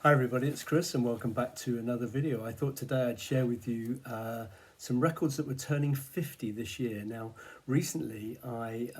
Hi everybody, it's Chris and welcome back to another video. I thought today I'd share with you some records that were turning 50 this year. Now, recently I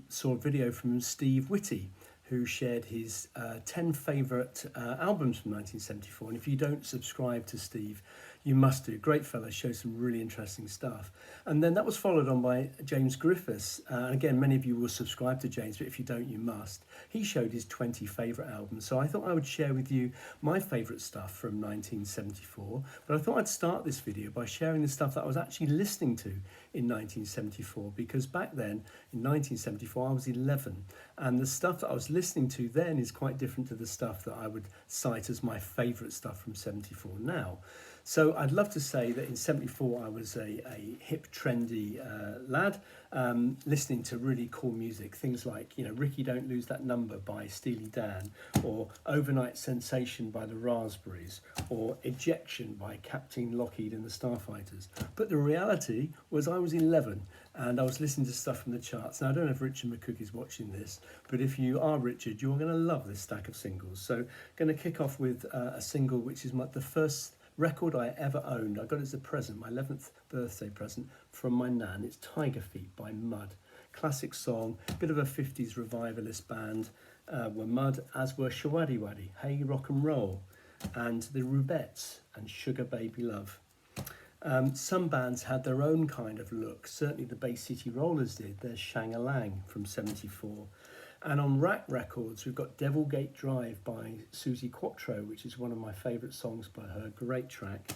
saw a video from Steve Whitty who shared his 10 favourite albums from 1974. And if you don't subscribe to Steve, you must do. Great fella, shows some really interesting stuff. And then that was followed on by James Griffiths. And again, many of you will subscribe to James, but if you don't, you must. He showed his 20 favourite albums. So I thought I would share with you my favourite stuff from 1974. But I thought I'd start this video by sharing the stuff that I was actually listening to in 1974, because back then, in 1974, I was 11. And the stuff that I was listening to then is quite different to the stuff that I would cite as my favourite stuff from 74 now. So I'd love to say that in 74 I was a hip, trendy lad, listening to really cool music, things like, Ricky Don't Lose That Number by Steely Dan, or Overnight Sensation by the Raspberries, or Ejection by Captain Lockheed and the Starfighters. But the reality was I was 11 and I was listening to stuff from the charts. Now, I don't know if Richard McCook is watching this, but if you are Richard, you're going to love this stack of singles. So going to kick off with a single which is the first record I ever owned. I got it as a present, my 11th birthday present from my nan. It's Tiger Feet by Mud. Classic song, bit of a 50s revivalist band were Mud, as were Shawaddy Waddy, Hey Rock and Roll, and the Rubettes and Sugar Baby Love. Some bands had their own kind of look. Certainly the Bay City Rollers did. There's Shang-a-Lang from 74. And on Rack Records, we've got Devilgate Drive by Suzi Quatro, which is one of my favourite songs by her, great track.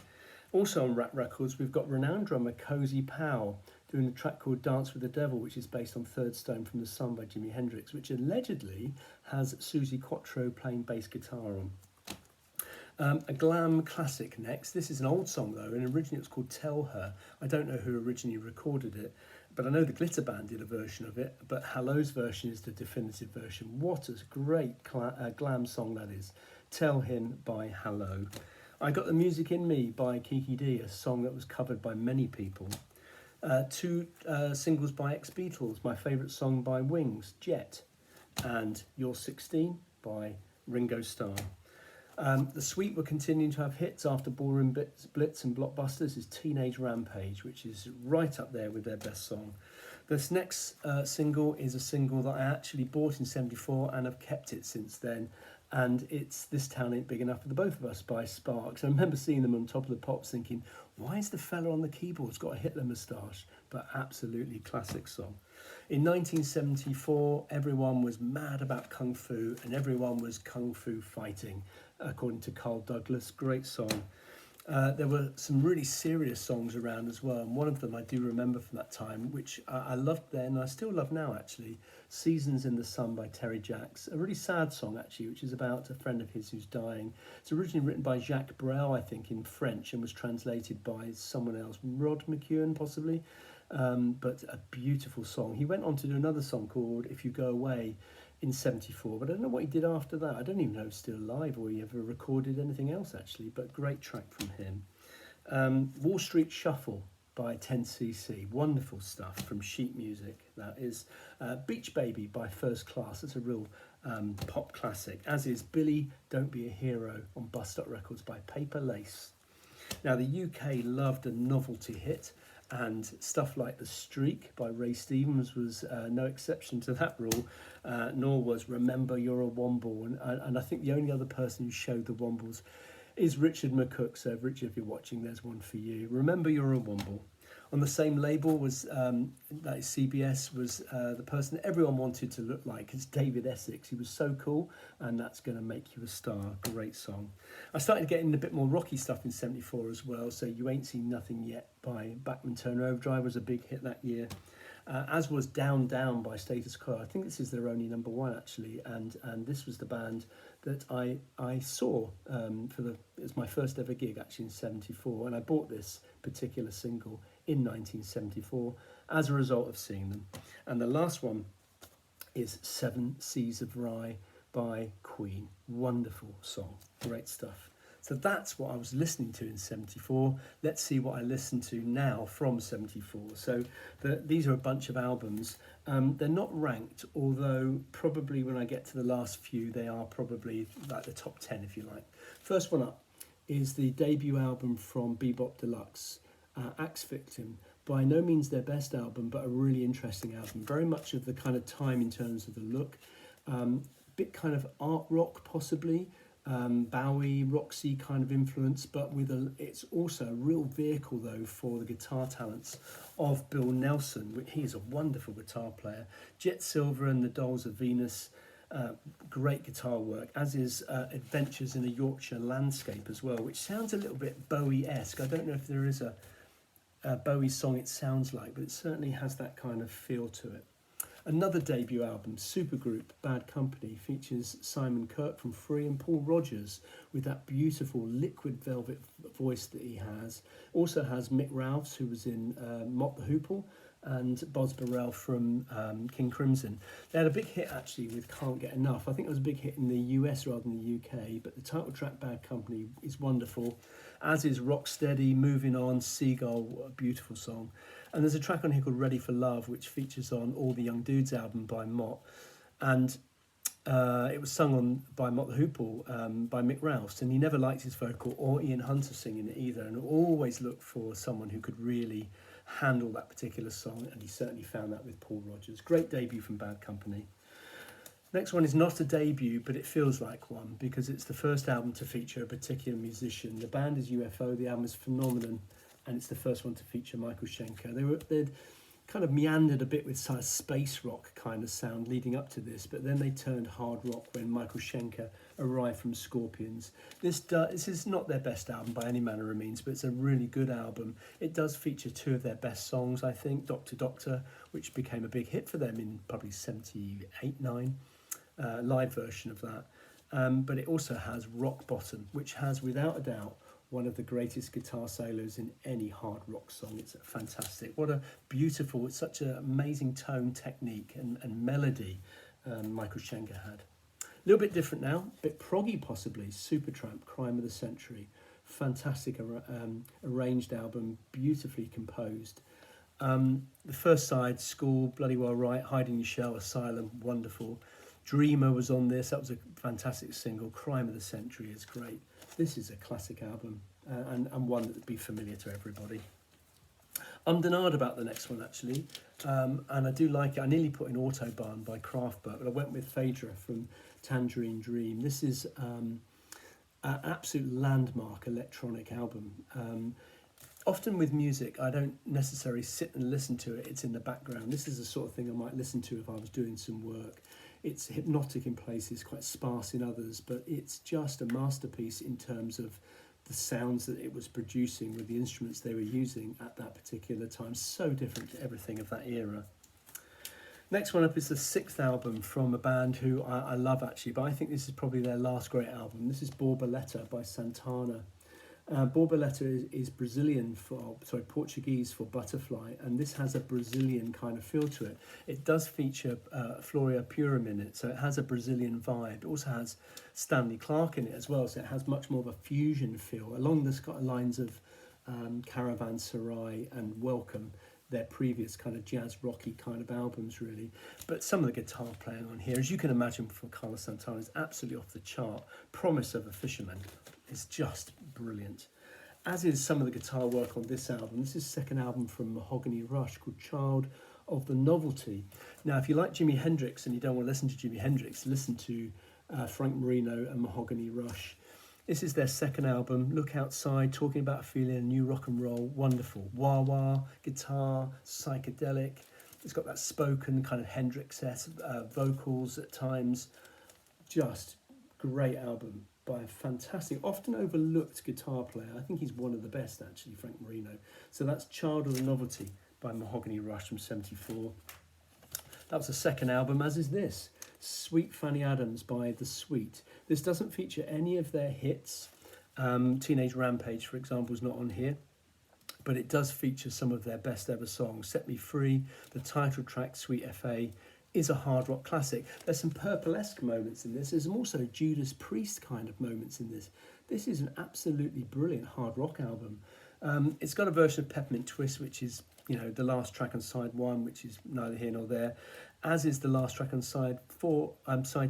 Also on Rack Records, we've got renowned drummer Cozy Powell doing a track called Dance with the Devil, which is based on Third Stone from the Sun by Jimi Hendrix, which allegedly has Suzi Quatro playing bass guitar on. A glam classic next. This is an old song though, and originally it was called Tell Her. I don't know who originally recorded it, but I know the Glitter Band did a version of it, but Hello's version is the definitive version. What a great glam song that is. Tell Him by Hello. I Got the Music in Me by Kiki D, a song that was covered by many people. Two singles by Ex-Beatles, my favourite song by Wings, Jet, and You're 16 by Ringo Starr. The Sweet were continuing to have hits after Ballroom Blitz and Blockbusters is Teenage Rampage, which is right up there with their best song. This next single is a single that I actually bought in 74 and have kept it since then, and it's This Town Ain't Big Enough for the Both of Us by Sparks. I remember seeing them on Top of the Pops thinking, why is the fella on the keyboard's got a Hitler moustache? But absolutely classic song. In 1974, everyone was mad about Kung Fu and everyone was Kung Fu fighting, according to Carl Douglas. Great song. There were some really serious songs around as well, and one of them I do remember from that time, which I loved then and I still love now actually, Seasons in the Sun by Terry Jacks. A really sad song actually, which is about a friend of his who's dying. It's originally written by Jacques Brel, I think, in French, and was translated by someone else, Rod McEwen possibly, but a beautiful song. He went on to do another song called If You Go Away in 74, but I don't know what he did after that. I don't even know if he's still alive or he ever recorded anything else actually, but great track from him. Wall Street Shuffle by 10cc, wonderful stuff from Sheet Music. That is Beach Baby by First Class. It's a real pop classic, as is Billy Don't Be a Hero on Bust Up Records by Paper Lace. Now the UK loved a novelty hit, and stuff like The Streak by Ray Stevens was no exception to that rule, nor was Remember You're a Womble. And I think the only other person who showed the Wombles is Richard McCook. So Richard, if you're watching, there's one for you. Remember You're a Womble. On the same label was, that is CBS, was the person everyone wanted to look like. It's David Essex. He was so cool, and That's Gonna Make You a Star. Great song. I started getting a bit more rocky stuff in 74 as well, so You Ain't Seen Nothing Yet by Bachman Turner Overdrive was a big hit that year. As was Down Down by Status Quo. I think this is their only number one actually, and this was the band that I saw it's my first ever gig actually in 74, and I bought this particular single in 1974 as a result of seeing them. And the last one is Seven Seas of Rye by Queen. Wonderful song, great stuff. So that's what I was listening to in 74. Let's see what I listen to now from 74. So these are a bunch of albums. They're not ranked, although probably when I get to the last few, they are probably like the top 10, if you like. First one up is the debut album from Bebop Deluxe, Axe Victim. By no means their best album, but a really interesting album. Very much of the kind of time in terms of the look. Bit kind of art rock, possibly. Bowie, Roxy kind of influence, but it's also a real vehicle though for the guitar talents of Bill Nelson. He's a wonderful guitar player. Jet Silver and the Dolls of Venus, great guitar work, as is Adventures in a Yorkshire Landscape as well, which sounds a little bit Bowie-esque. I don't know if there is a Bowie song it sounds like, but it certainly has that kind of feel to it. Another debut album, Supergroup, Bad Company, features Simon Kirke from Free and Paul Rodgers with that beautiful liquid velvet voice that he has. Also has Mick Ralphs, who was in Mott the Hoople, and Boz Burrell from King Crimson. They had a big hit actually with Can't Get Enough. I think it was a big hit in the US rather than the UK, but the title track Bad Company is wonderful, as is Rocksteady, Moving On, Seagull, a beautiful song. And there's a track on here called Ready for Love, which features on All the Young Dudes album by Mott. And it was sung on by Mott the Hoople by Mick Ralphs, and he never liked his vocal or Ian Hunter singing it either, and always looked for someone who could really handle that particular song, and he certainly found that with Paul Rodgers. Great debut from Bad Company. Next one is not a debut, but it feels like one because it's the first album to feature a particular musician. The band is UFO, the album is Phenomenon, and it's the first one to feature Michael Schenker. They'd kind of meandered a bit with sort of space rock kind of sound leading up to this, but then they turned hard rock when Michael Schenker arrived from Scorpions. This is not their best album by any manner of means, but it's a really good album. It does feature two of their best songs, I think, Doctor Doctor, which became a big hit for them in probably 78, 9, live version of that. But it also has Rock Bottom, which has, without a doubt, one of the greatest guitar solos in any hard rock song. It's fantastic. What a beautiful, it's such an amazing tone, technique and melody Michael Schenker had. A little bit different now, a bit proggy possibly, Supertramp, Crime of the Century. Fantastic arranged album, beautifully composed. The first side, School, Bloody Well Right, Hide in Your Shell, Asylum, wonderful. Dreamer was on this, that was a fantastic single. Crime of the Century is great. This is a classic album and one that would be familiar to everybody. I'm denied about the next one actually, and I do like it. I nearly put in Autobahn by Kraftwerk, but I went with Phaedra from Tangerine Dream. This is an absolute landmark electronic album. Often with music, I don't necessarily sit and listen to it, it's in the background. This is the sort of thing I might listen to if I was doing some work. It's hypnotic in places, quite sparse in others, but it's just a masterpiece in terms of the sounds that it was producing with the instruments they were using at that particular time. So different to everything of that era. Next one up is the sixth album from a band who I love actually, but I think this is probably their last great album. This is Borboleta by Santana. Borboleta is Portuguese for butterfly, and this has a Brazilian kind of feel to it. It does feature Floria Purim in it, so it has a Brazilian vibe. It also has Stanley Clarke in it as well, so it has much more of a fusion feel, along the lines of Caravanserai and Welcome, their previous kind of jazz rocky kind of albums really. But some of the guitar playing on here, as you can imagine from Carlos Santana, is absolutely off the chart. Promise of a Fisherman is just brilliant, as is some of the guitar work on this album. This is the second album from Mahogany Rush called Child of the Novelty. Now if you like Jimi Hendrix and you don't want to listen to Jimi Hendrix, listen to Frank Marino and Mahogany Rush. This is their second album, Look Outside, talking about feeling new rock and roll, wonderful. Wah-wah, guitar, psychedelic. It's got that spoken kind of Hendrix-esque vocals at times. Just great album by a fantastic, often overlooked guitar player. I think he's one of the best actually, Frank Marino. So that's Child of the Novelty by Mahogany Rush from 74. That was the second album, as is this. Sweet Fanny Adams by The Sweet. This doesn't feature any of their hits. Teenage Rampage, for example, is not on here, but it does feature some of their best ever songs. Set Me Free, the title track, Sweet FA, is a hard rock classic. There's some Purple-esque moments in this. There's also Judas Priest kind of moments in this. This is an absolutely brilliant hard rock album. It's got a version of Peppermint Twist, which is, you know, the last track on side 1, which is neither here nor there, as is the last track on side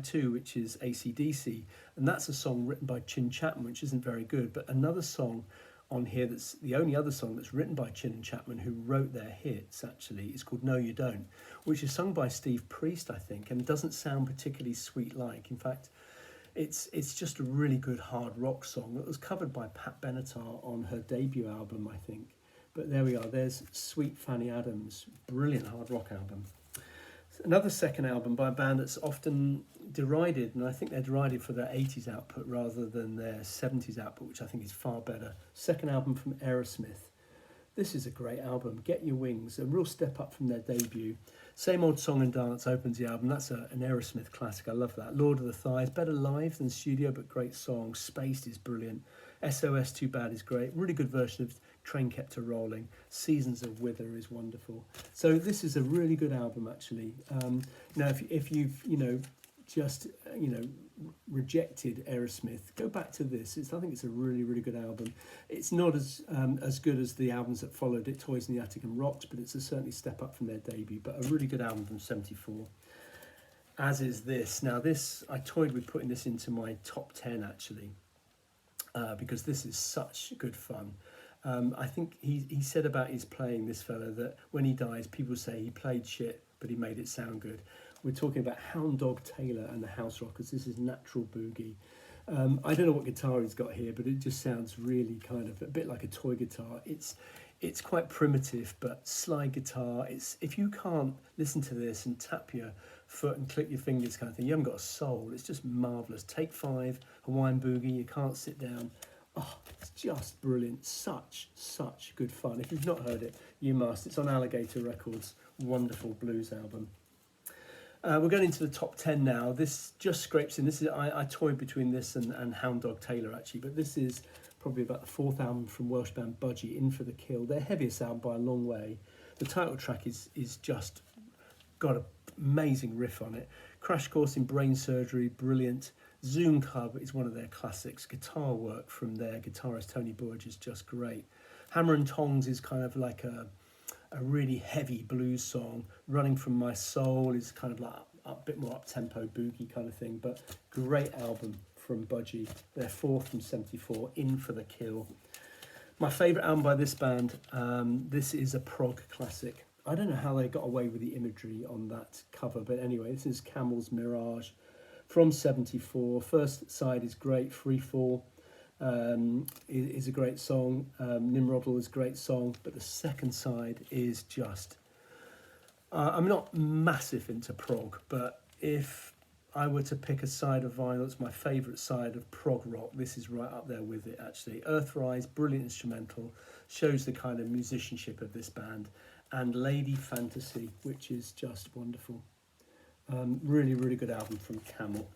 2, which is AC/DC, and that's a song written by Chin Chapman, which isn't very good. But another song on here, that's the only other song that's written by Chin and Chapman, who wrote their hits, actually, is called No You Don't, which is sung by Steve Priest, I think, and doesn't sound particularly sweet-like. In fact, it's just a really good hard rock song. It was covered by Pat Benatar on her debut album, I think. But there we are, there's Sweet Fanny Adams, brilliant hard rock album. Another second album by a band that's often derided, and I think they're derided for their 80s output rather than their 70s output, which I think is far better. Second album from Aerosmith. This is a great album, Get Your Wings, a real step up from their debut. Same Old Song and Dance opens the album. That's an Aerosmith classic, I love that. Lord of the Thighs, better live than studio, but great song. Spaced is brilliant. SOS Too Bad is great. Really good version of Train Kept Her Rolling. Seasons of Wither is wonderful. So this is a really good album, actually. Now, if you've, just, rejected Aerosmith, go back to this. I think it's a really, really good album. It's not as good as the albums that followed it, Toys in the Attic and Rocks, but it's a certainly step up from their debut, but a really good album from 74. As is this. Now this, I toyed with putting this into my top 10, actually, because this is such good fun. I think he said about his playing, this fellow, that when he dies, people say he played shit, but he made it sound good. We're talking about Hound Dog Taylor and the House Rockers. This is Natural Boogie. I don't know what guitar he's got here, but it just sounds really kind of a bit like a toy guitar. It's quite primitive, but slide guitar. If you can't listen to this and tap your foot and click your fingers kind of thing, you haven't got a soul. It's just marvellous. Take 5, Hawaiian Boogie, You Can't Sit Down. Oh, it's just brilliant. Such good fun. If you've not heard it, you must. It's on Alligator Records. Wonderful blues album. We're going into the top 10 now. This just scrapes in. This is I toyed between this and Hound Dog Taylor, actually, but this is probably about the 4th album from Welsh band Budgie, In For The Kill. Their heaviest album by a long way. The title track is just got an amazing riff on it. Crash Course in Brain Surgery, brilliant. Zoom Club is one of their classics. Guitar work from their guitarist Tony Burge is just great. Hammer and Tongs is kind of like a really heavy blues song. Running From My Soul is kind of like a bit more up-tempo boogie kind of thing, but great album from Budgie. Their 4th from 74, In For The Kill. My favourite album by this band, this is a prog classic. I don't know how they got away with the imagery on that cover, but anyway, this is Camel's Mirage from 74. First side is great, Free Fall. Is a great song. Nimrodl is a great song, but the second side is just... I'm not massive into prog, but if I were to pick a side of vinyl, it's my favourite side of prog rock. This is right up there with it, actually. Earthrise, brilliant instrumental, shows the kind of musicianship of this band. And Lady Fantasy, which is just wonderful. Really, really good album from Camel.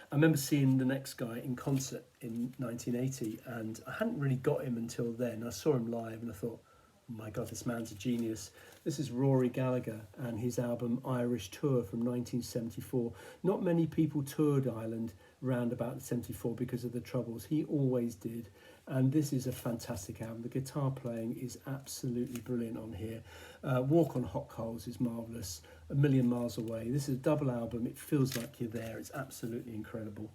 I remember seeing the next guy in concert in 1980, and I hadn't really got him until then. I saw him live and I thought, oh my God, this man's a genius. This is Rory Gallagher and his album Irish Tour from 1974. Not many people toured Ireland round about 74 because of the Troubles. He always did. And this is a fantastic album. The guitar playing is absolutely brilliant on here. Walk on Hot Coals is marvellous. A Million Miles Away. This is a double album. It feels like you're there. It's absolutely incredible.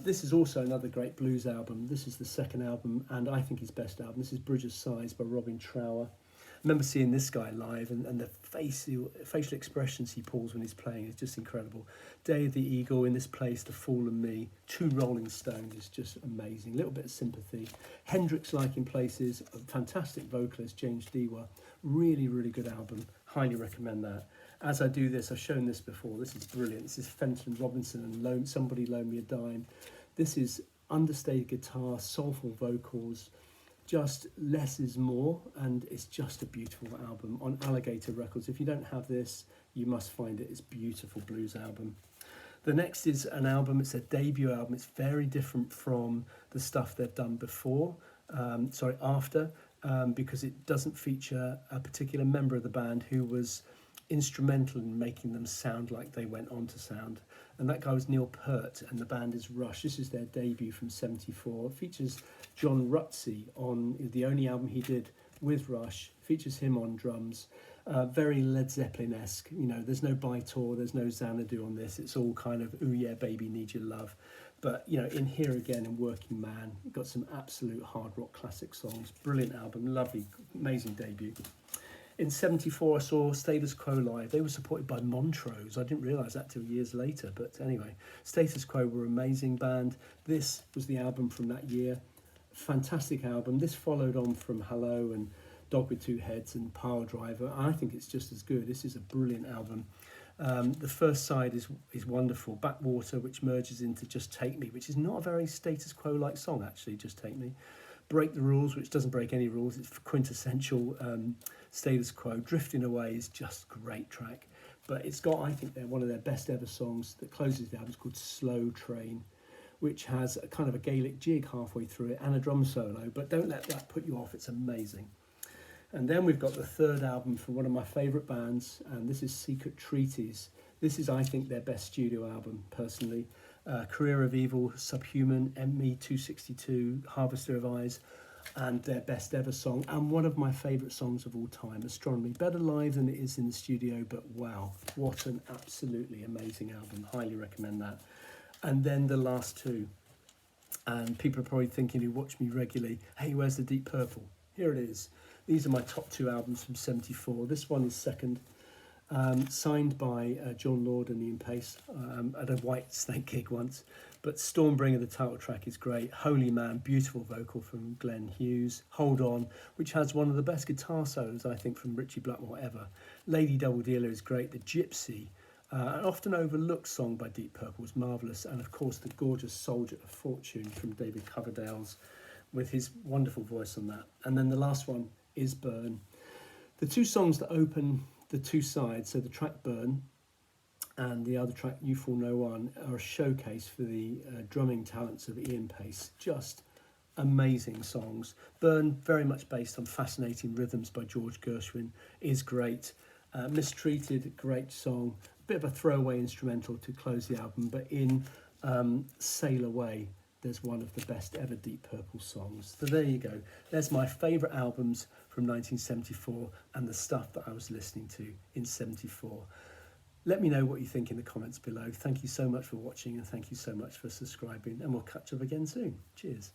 This is also another great blues album. This is the second album, and I think his best album. This is Bridge of Sighs by Robin Trower. I remember seeing this guy live, and the facial expressions he pulls when he's playing is just incredible. Day of the Eagle, In This Place, The Fool and Me, Two Rolling Stones is just amazing. A little bit of sympathy. Hendrix-like in places, a fantastic vocalist, James Dewar. Really, really good album. Highly recommend that. As I do this, I've shown this before. This is brilliant. This is Fenton Robinson and Somebody Loan Me a Dime. This is understated guitar, soulful vocals. Just less is more, and it's just a beautiful album on Alligator Records. If you don't have this, you must find it. It's a beautiful blues album. The next is an album. It's a debut album. It's very different from the stuff they've done before, after, because it doesn't feature a particular member of the band who was instrumental in making them sound like they went on to sound. And that guy was Neil Peart, and the band is Rush. This is their debut from '74. It features John Rutsey on the only album he did with Rush. Features him on drums. Very Led Zeppelin-esque. You know, there's no By-Tor, there's no Xanadu on this. It's all kind of, ooh yeah, baby, need your love. But, you know, in Here Again and Working Man, you've got some absolute hard rock classic songs. Brilliant album, lovely, amazing debut. In '74, I saw Status Quo live. They were supported by Montrose. I didn't realise that till years later. But anyway, Status Quo were an amazing band. This was the album from that year. Fantastic album. This followed on from Hello and Dog with Two Heads and Pile Driver. I think it's just as good. This is a brilliant album. The first side is wonderful. Backwater, which merges into Just Take Me, which is not a very Status Quo-like song, actually, Just Take Me. Break the Rules, which doesn't break any rules. It's quintessential Status Quo. Drifting Away is just a great track. But it's got, I think, one of their best ever songs that closes the album. It's called Slow Train, which has a kind of a Gaelic jig halfway through it and a drum solo. But don't let that put you off. It's amazing. And then we've got the third album from one of my favourite bands, and this is Secret Treaties. This is, I think, their best studio album, personally. Career of Evil, Subhuman, ME 262, Harvester of Eyes, and their best ever song, and one of my favourite songs of all time, Astronomy. Better live than it is in the studio, but wow, what an absolutely amazing album. Highly recommend that. And then the last two, and people are probably thinking who watch me regularly, hey, where's the Deep Purple? Here it is. These are my top two albums from '74. This one is second, signed by John Lord and Ian Pace at a White Snake gig once. But Stormbringer, the title track, is great. Holy Man, beautiful vocal from Glenn Hughes. Hold On, which has one of the best guitar solos, I think, from Ritchie Blackmore ever. Lady Double Dealer is great. The Gypsy, an often overlooked song by Deep Purple, was marvellous. And of course, the gorgeous Soldier of Fortune from David Coverdale's, with his wonderful voice on that. And then the last one is Burn. The two songs that open the two sides, so the track Burn and the other track You Fool No One, are a showcase for the drumming talents of Ian Pace. Just amazing songs. Burn, very much based on Fascinating Rhythms by George Gershwin, is great. Mistreated, great song. A bit of a throwaway instrumental to close the album, but in Sail Away, there's one of the best ever Deep Purple songs. So there you go. There's my favourite albums from 1974 and the stuff that I was listening to in '74. Let me know what you think in the comments below. Thank you so much for watching, and thank you so much for subscribing, and we'll catch up again soon. Cheers.